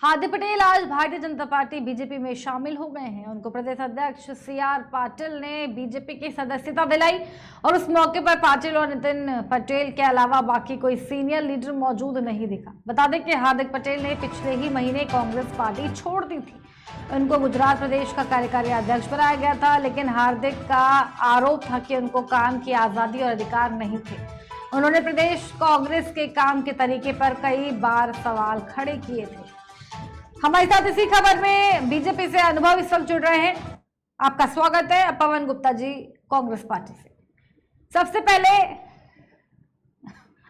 हार्दिक पटेल आज Bharatiya Janata party BJP में शामिल हो गए हैं। उनको प्रदेश अध्यक्ष सीआर पाटिल ने बीजेपी की सदस्यता दिलाई और उस मौके पर पाटिल और नितिन पटेल के अलावा बाकी कोई सीनियर लीडर मौजूद नहीं दिखा। बता दें कि हार्दिक पटेल ने पिछले ही महीने कांग्रेस पार्टी छोड़ दी थी। उनको गुजरात प्रदेश का कार्यकारी अध्यक्ष बनाया गया था, लेकिन हार्दिक का आरोप था कि उनको काम की आजादी और अधिकार नहीं थे। उन्होंने प्रदेश कांग्रेस के काम के तरीके पर कई बार सवाल खड़े किए थे। हमारे साथ इसी खबर में बीजेपी से अनुभव इस वक्त जुड़ रहे हैं। आपका स्वागत है पवन गुप्ता जी, कांग्रेस पार्टी से। सबसे पहले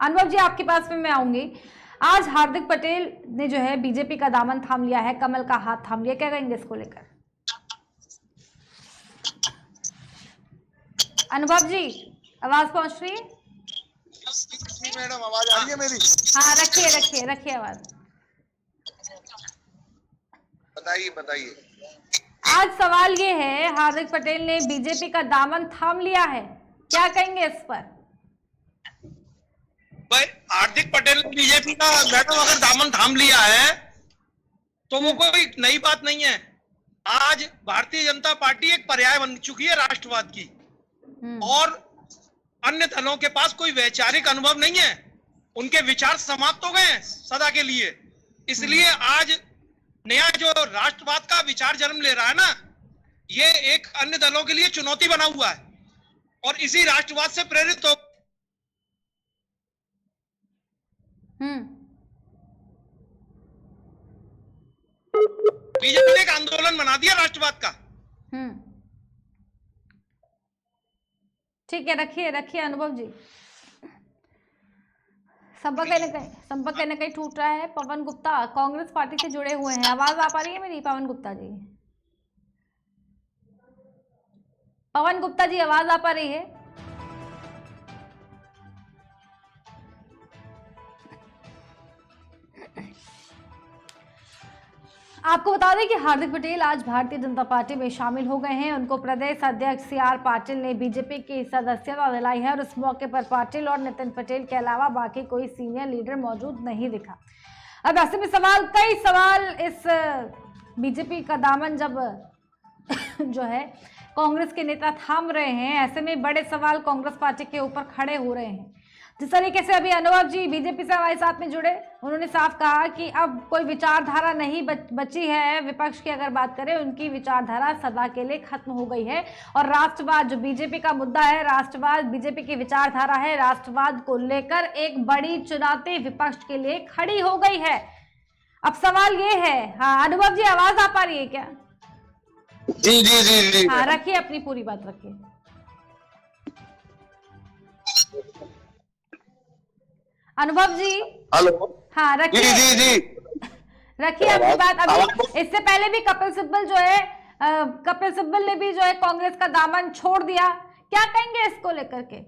अनुभव जी आपके पास में मैं आऊंगी। आज हार्दिक पटेल ने जो है बीजेपी का दामन थाम लिया है, कमल का हाथ थाम लिया, क्या कहेंगे इसको लेकर? अनुभव जी आवाज पहुंच रही है? मैडम आवाज आ रही है मेरी? हाँ रखिए आवाज। बताइए। आज सवाल ये है, हार्दिक पटेल ने बीजेपी का दामन थाम लिया है, क्या कहेंगे इस पर? भाई हार्दिक पटेल ने बीजेपी का मैडम अगर दामन थाम लिया है तो वो कोई नई बात नहीं है। आज भारतीय जनता पार्टी एक पर्याय बन चुकी है राष्ट्रवाद की, और अन्य दलों के पास कोई वैचारिक अनुभव नहीं है। उनके विचार समाप्त हो गए हैं सदा के लिए। इसलिए आज नया जो राष्ट्रवाद का विचार जन्म ले रहा है ना, ये एक अन्य दलों के लिए चुनौती बना हुआ है, और इसी राष्ट्रवाद से प्रेरित हो बीजेपी ने एक आंदोलन बना दिया राष्ट्रवाद का। ठीक है, रखिए अनुभव जी। संपर्क कहीं न कहीं टूट रहा है। पवन गुप्ता कांग्रेस पार्टी से जुड़े हुए हैं, आवाज आ पा रही है मेरी? पवन गुप्ता जी आवाज आ पा रही है? आपको बता दें कि हार्दिक पटेल आज भारतीय जनता पार्टी में शामिल हो गए हैं। उनको प्रदेश अध्यक्ष सीआर पाटिल ने बीजेपी की सदस्यता दिलाई है और उस मौके पर पाटिल और नितिन पटेल के अलावा बाकी कोई सीनियर लीडर मौजूद नहीं दिखा। अब ऐसे में कई सवाल इस बीजेपी का दामन जब जो है कांग्रेस के नेता थाम रहे हैं, ऐसे में बड़े सवाल कांग्रेस पार्टी के ऊपर खड़े हो रहे हैं। जिस तरीके से अभी अनुभव जी बीजेपी से हमारे साथ में जुड़े, उन्होंने साफ कहा कि अब कोई विचारधारा नहीं बची है। विपक्ष की अगर बात करें, उनकी विचारधारा सदा के लिए खत्म हो गई है, और राष्ट्रवाद जो बीजेपी का मुद्दा है, राष्ट्रवाद बीजेपी की विचारधारा है, राष्ट्रवाद को लेकर एक बड़ी चुनौती विपक्ष के लिए खड़ी हो गई है। अब सवाल ये है, हाँ अनुभव जी आवाज आ पा रही है क्या? जी। हाँ रखिए, अपनी पूरी बात रखिए। अनुभव जी हेलो। हाँ रखिए जी रखिए अपनी बात। अभी इससे पहले भी कपिल सिब्बल ने भी जो है कांग्रेस का दामन छोड़ दिया, क्या कहेंगे इसको लेकर के?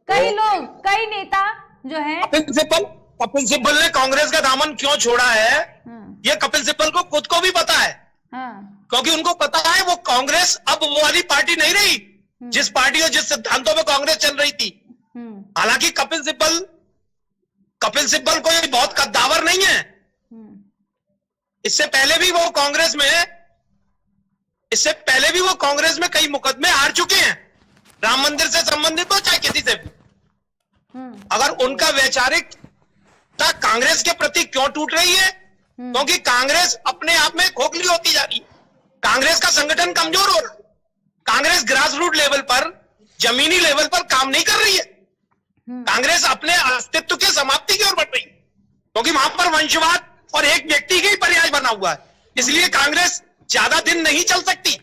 कई नेता जो है कपिल सिब्बल ने कांग्रेस का दामन क्यों छोड़ा है, ये कपिल सिब्बल को खुद को भी पता है। क्योंकि उनको पता है वो कांग्रेस अब वो वाली पार्टी नहीं रही जिस पार्टी और जिस सिद्धांतों में कांग्रेस चल रही थी। हालांकि कपिल सिब्बल कोई बहुत कद्दावर नहीं है। इससे पहले भी वो कांग्रेस में कई मुकदमे हार चुके हैं, राम मंदिर से संबंधित हो चाहे किसी से भी। अगर उनका वैचारिकता कांग्रेस के प्रति क्यों टूट रही है? क्योंकि कांग्रेस अपने आप में खोखली होती जा रही है। कांग्रेस का संगठन कमजोर हो रहा है। कांग्रेस ग्रास रूट लेवल पर, जमीनी लेवल पर काम नहीं कर रही है। कांग्रेस अपने अस्तित्व की समाप्ति की ओर बढ़ रही है, क्योंकि वहां पर वंशवाद और एक व्यक्ति का ही पर्याय बना हुआ है। इसलिए कांग्रेस ज्यादा दिन नहीं चल सकती।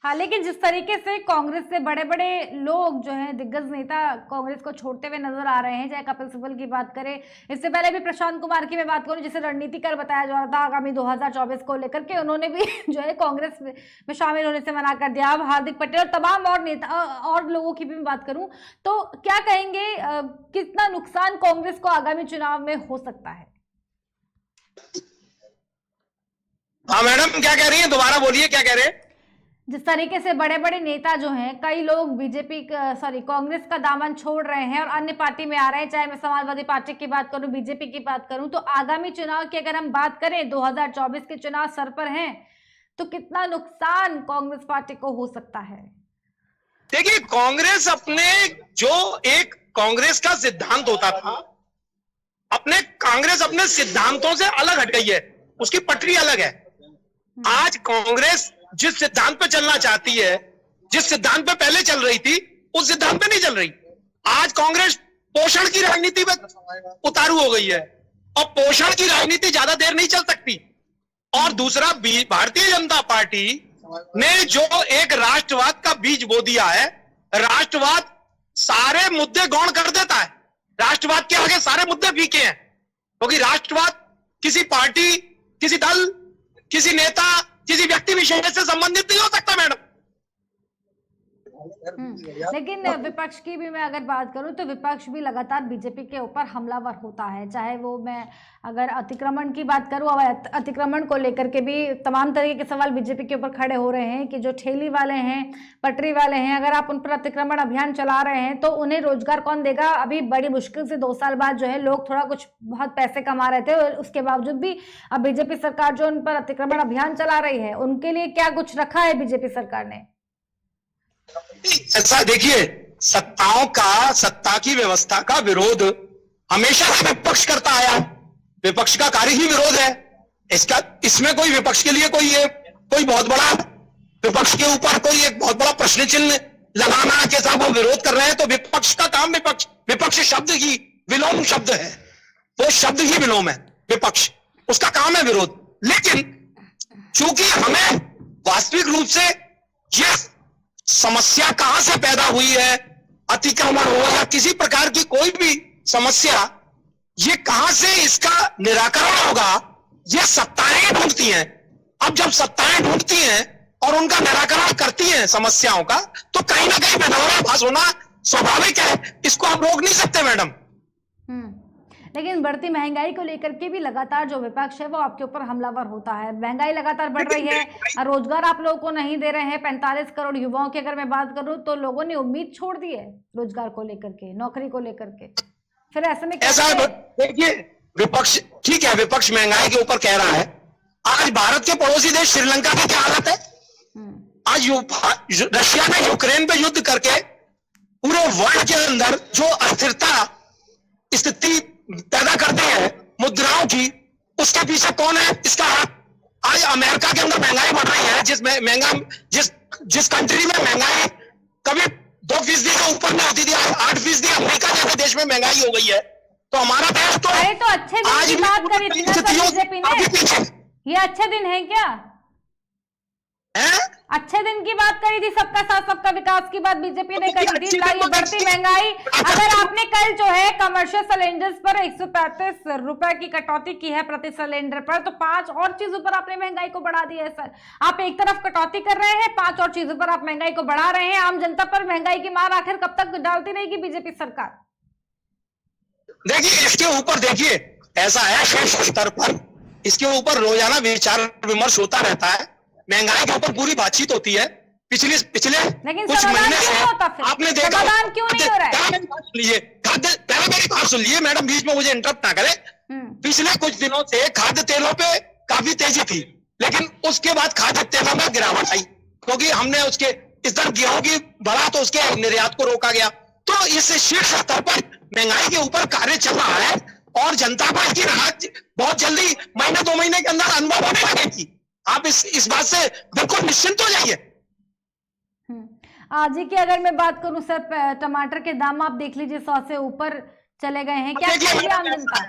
हाँ, लेकिन जिस तरीके से कांग्रेस से बड़े बड़े लोग जो हैं, दिग्गज नेता कांग्रेस को छोड़ते हुए नजर आ रहे हैं, चाहे कपिल सिब्बल की बात करें, इससे पहले भी प्रशांत कुमार की मैं बात करूं, जिसे रणनीतिकार बताया जा रहा था आगामी 2024 को लेकर के, उन्होंने भी जो है कांग्रेस में शामिल होने से मना कर दिया। अब हार्दिक पटेल और तमाम और नेता और लोगों की भी बात करूं तो क्या कहेंगे, कितना नुकसान कांग्रेस को आगामी चुनाव में हो सकता है? हाँ मैडम, क्या कह रही है? दोबारा बोलिए, क्या कह रहे हैं? जिस तरीके से बड़े बड़े नेता जो हैं, कई लोग कांग्रेस का दामन छोड़ रहे हैं और अन्य पार्टी में आ रहे हैं, चाहे मैं समाजवादी पार्टी की बात करूं, बीजेपी की बात करूं, तो आगामी चुनाव की अगर हम बात करें, 2024 के चुनाव सर पर हैं, तो कितना नुकसान कांग्रेस पार्टी को हो सकता है? देखिए, कांग्रेस कांग्रेस का सिद्धांत होता था, कांग्रेस अपने सिद्धांतों से अलग हट गई है, उसकी पटरी अलग है। आज कांग्रेस जिस सिद्धांत पे चलना चाहती है, जिस सिद्धांत पे पहले चल रही थी, उस सिद्धांत पे नहीं चल रही। आज कांग्रेस पोषण की राजनीति में उतारू हो गई है, और पोषण की राजनीति ज्यादा देर नहीं चल सकती। और दूसरा, भारतीय जनता पार्टी ने जो एक राष्ट्रवाद का बीज बो दिया है, राष्ट्रवाद सारे मुद्दे गौण कर देता है, राष्ट्रवाद के आगे सारे मुद्दे फीके हैं, क्योंकि राष्ट्रवाद किसी पार्टी, किसी दल, किसी नेता, किसी व्यक्ति विशेष से संबंधित नहीं हो सकता मैडम। लेकिन विपक्ष की भी मैं अगर बात करूं, तो विपक्ष भी लगातार बीजेपी के ऊपर हमलावर होता है, चाहे वो मैं अगर अतिक्रमण की बात करूं, अब अतिक्रमण को लेकर के भी तमाम तरीके के सवाल बीजेपी के ऊपर खड़े हो रहे हैं कि जो ठेली वाले हैं, पटरी वाले हैं, अगर आप उन पर अतिक्रमण अभियान चला रहे हैं तो उन्हें रोजगार कौन देगा? अभी बड़ी मुश्किल से 2 साल बाद जो है लोग थोड़ा कुछ बहुत पैसे कमा रहे थे, और उसके बावजूद भी अब बीजेपी सरकार जो उन पर अतिक्रमण अभियान चला रही है, उनके लिए क्या कुछ रखा है बीजेपी सरकार ने? ऐसा देखिए, सत्ता की व्यवस्था का विरोध हमेशा से विपक्ष करता आया, विपक्ष का कार्य ही विरोध है। इसमें कोई विपक्ष के लिए कोई बहुत बड़ा, विपक्ष के ऊपर कोई एक बहुत बड़ा प्रश्न चिन्ह लगाना के साथ वो विरोध कर रहे हैं, तो विपक्ष का काम, विपक्ष शब्द ही विलोम शब्द है, वो शब्द ही विलोम है, विपक्ष, उसका काम है विरोध। लेकिन चूंकि हमें वास्तविक रूप से ये समस्या कहां से पैदा हुई है, अतिक्रमण हो या किसी प्रकार की कोई भी समस्या, ये कहां से इसका निराकरण होगा, ये सत्ताएं ढूंढती हैं। अब जब सत्ताएं ढूंढती हैं और उनका निराकरण करती हैं समस्याओं का, तो कहीं ना कहीं विरोधाभास होना स्वाभाविक है, इसको आप रोक नहीं सकते मैडम। लेकिन बढ़ती महंगाई को लेकर के भी लगातार जो विपक्ष है वो आपके ऊपर हमलावर होता है। महंगाई लगातार बढ़ रही है, रोजगार आप लोगों को नहीं दे रहे हैं। 45 करोड़ युवाओं की अगर मैं बात करूं तो लोगों ने उम्मीद छोड़ दी है रोजगार को लेकर के, नौकरी को लेकर के। फिर ऐसे में ऐसा है, देखिए विपक्ष, ठीक है, विपक्ष महंगाई के ऊपर कह रहा है। आज भारत के पड़ोसी देश श्रीलंका की क्या हालत है? आज रशिया ने यूक्रेन पे युद्ध करके पूरे वर्ल्ड के अंदर जो अस्थिरता स्थिति पैदा करते हैं मुद्राओं की, उसके पीछे कौन है? इसका आज अमेरिका के अंदर महंगाई बढ़ रही है, जिस कंट्री में महंगाई कभी 2% के ऊपर में होती थी, 8% अमेरिका जैसे देश में महंगाई हो गई है। तो हमारा देश तो अच्छे दिन की बात करी थी ना बीजेपी ने, ये अच्छे दिन है क्या? अच्छे दिन की बात करी थी, सबका साथ सबका विकास की बात बीजेपी ने करी थी। ये बढ़ती महंगाई, अगर आपने कल जो है कमर्शियल सिलेंडर्स पर 135 रुपए की कटौती की है प्रति सिलेंडर पर, तो 5 और चीजों पर आपने महंगाई को बढ़ा दिया है सर। आप एक तरफ कटौती कर रहे हैं, 5 और चीजों पर आप महंगाई को बढ़ा रहे हैं। आम जनता पर महंगाई की मार आखिर कब तक डालती रहेगी बीजेपी सरकार? देखिए, इसके ऊपर देखिए, ऐसा है शीर्ष स्तर पर इसके ऊपर रोजाना विचार विमर्श होता रहता है। महंगाई के ऊपर पूरी बातचीत होती है पिछले कुछ महीने से। आपने देखा, पहले मेरी बात सुन लीजिए मैडम, बीच में मुझे इंटरप्ट ना करें। पिछले कुछ दिनों से खाद्य तेलों पे काफी तेजी थी, लेकिन उसके बाद खाद्य तेलों में गिरावट आई, क्योंकि हमने उसके इस तरह गेहूं की बढ़ा तो उसके निर्यात को रोका गया। तो इस शीर्ष स्तर पर महंगाई के ऊपर कार्य चल रहा है, और जनता को इसकी राहत बहुत जल्दी महीने 2 महीने के अंदर अनुभव होने लगेगी। आप इस बात से बिल्कुल निश्चिंत हो जाइए। आज की अगर मैं बात करूं सर, टमाटर के दाम आप देख लीजिए 100 से ऊपर चले गए हैं। क्या आम जनता,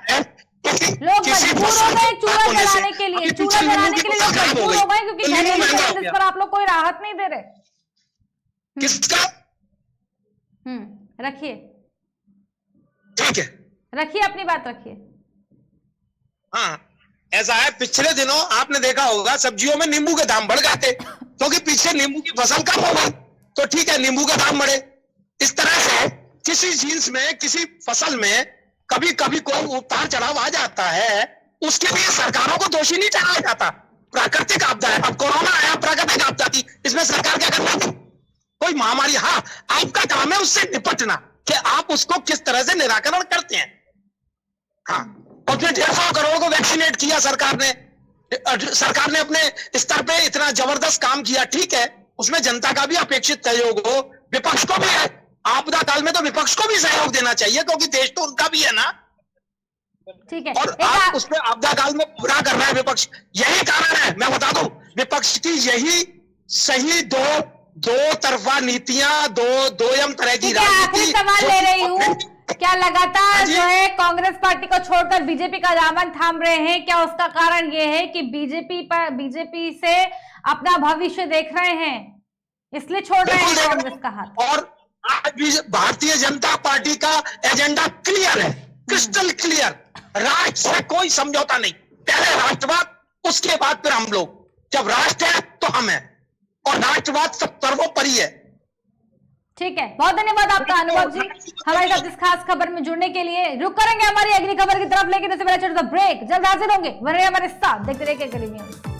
लोग मजबूर हो गए चूल्हा जलाने के लिए, लोग मजबूर हो गए, क्योंकि जिस पर आप लोग कोई राहत नहीं दे रहे। किसका? रखिए, ठीक है, रखिए अपनी बात रखिए। हाँ, ऐसा है, पिछले दिनों आपने देखा होगा सब्जियों में नींबू के दाम बढ़ गए थे, क्योंकि पीछे नींबू की फसल कम हो गई, तो ठीक है नींबू के दाम बढ़े। इस तरह से किसी चीज में, किसी फसल में कभी कभी कोई उतार चढ़ाव आ जाता है, उसके लिए सरकारों को दोषी नहीं ठहराया जाता, प्राकृतिक आपदा है। अब कोरोना आया, प्राकृतिक आपदा थी, इसमें सरकार क्या करना थी? कोई महामारी, हाँ आपका काम है उससे निपटना, कि आप उसको किस तरह से निराकरण करते हैं। हाँ, और फिर 150 करोड़ को वैक्सीनेट किया सरकार ने अपने स्तर पे इतना जबरदस्त काम किया, ठीक है, उसमें जनता का भी अपेक्षित सहयोग हो, विपक्ष को भी है, आपदा काल में तो विपक्ष को भी सहयोग देना चाहिए, क्योंकि देश तो उनका भी है ना। ठीक है, और आप उसमें आपदा काल में पूरा कर रहा है विपक्ष, यही कारण है। मैं बता दूं, विपक्ष की यही सही दो तरफा नीतियां, दोयम तरह की आखिरी सवाल ले रही हूँ, क्या लगातार जो है कांग्रेस पार्टी को छोड़कर बीजेपी का दामन थाम रहे हैं? क्या उसका कारण ये है कि बीजेपी से अपना भविष्य देख रहे हैं, इसलिए छोड़ रहे हैं कांग्रेस का हाथ? और आज भी भारतीय जनता पार्टी का एजेंडा क्लियर है, क्रिस्टल क्लियर, राष्ट्र से कोई समझौता नहीं। पहले राष्ट्रवाद, उसके बाद फिर हम लोग। जब राष्ट्र है तो हम हैं, और राष्ट्रवाद सब सर्वोपरि है। ठीक है, बहुत धन्यवाद आपका अनुभव जी, हमारे साथ इस खास खबर में जुड़ने के लिए। रुक करेंगे हमारी अगली खबर की तरफ, लेकिन इससे पहले छोटा सा ब्रेक, जल्द हाजिर होंगे। बने रहिए हमारे साथ, देखते रहिए केकेडी न्यूज़।